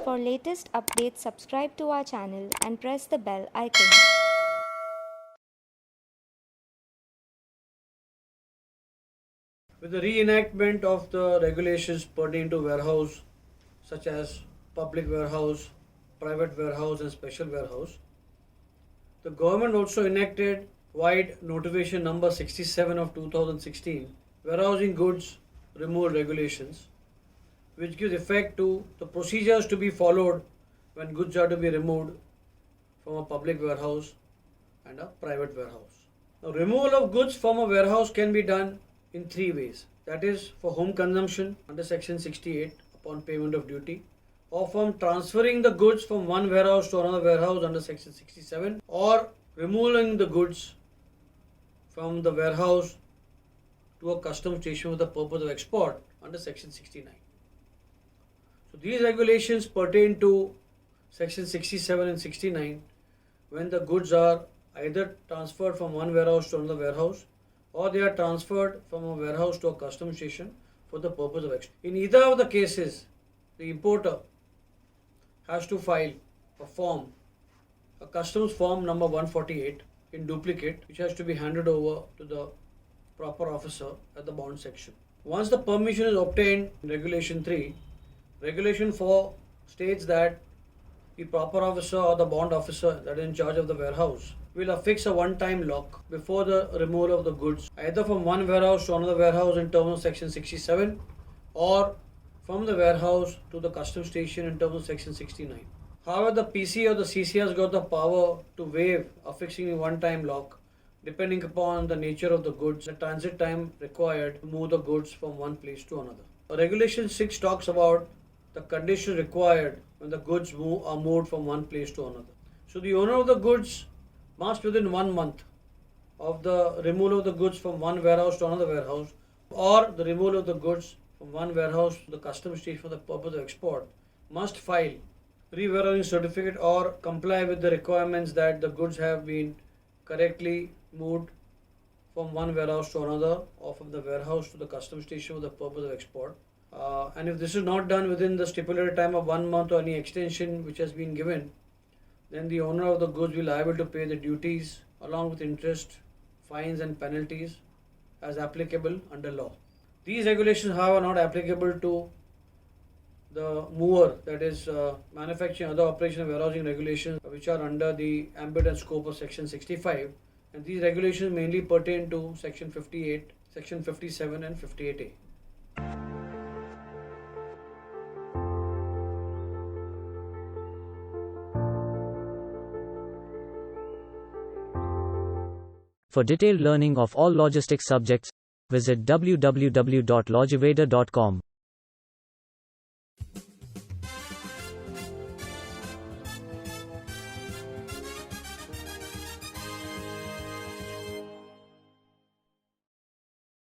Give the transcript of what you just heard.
For latest updates, subscribe to our channel and press the bell icon. With the reenactment of the regulations pertaining to warehouse, such as public warehouse, private warehouse, and special warehouse, the government also enacted Wide Notification number 67 of 2016, Warehousing Goods Removal Regulations, which gives effect to the procedures to be followed when goods are to be removed from a public warehouse and a private warehouse. Now, removal of goods from a warehouse can be done in three ways. That is, for home consumption under section 68 upon payment of duty, or from transferring the goods from one warehouse to another warehouse under section 67, or removing the goods from the warehouse to a customs station for the purpose of export under section 69. So these regulations pertain to section 67 and 69 when the goods are either transferred from one warehouse to another warehouse, or they are transferred from a warehouse to a customs station for the purpose of export. In either of the cases, the importer has to file a form, a customs form number 148 in duplicate, which has to be handed over to the proper officer at the bond section. Once the permission is obtained in Regulation 3, Regulation 4 states that the proper officer or the bond officer that is in charge of the warehouse will affix a one-time lock before the removal of the goods, either from one warehouse to another warehouse in terms of section 67, or from the warehouse to the customs station in terms of section 69. However, the PC or the CC has got the power to waive affixing a one-time lock depending upon the nature of the goods, the transit time required to move the goods from one place to another. Regulation 6 talks about the conditions required when the goods are moved from one place to another. So the owner of the goods must, within 1 month of the removal of the goods from one warehouse to another warehouse, or the removal of the goods from one warehouse to the customs station for the purpose of export, must file re-warehousing certificate or comply with the requirements that the goods have been correctly moved from one warehouse to another, or from the warehouse to the customs station for the purpose of export. And if this is not done within the stipulated time of 1 month or any extension which has been given, then the owner of the goods will be liable to pay the duties along with interest, fines and penalties as applicable under law. These regulations, however, are not applicable to the mover, that is manufacturing other operation and warehousing regulations which are under the ambit and scope of section 65, and these regulations mainly pertain to section 58, section 57 and 58A. For detailed learning of all logistics subjects, visit www.logiveda.com.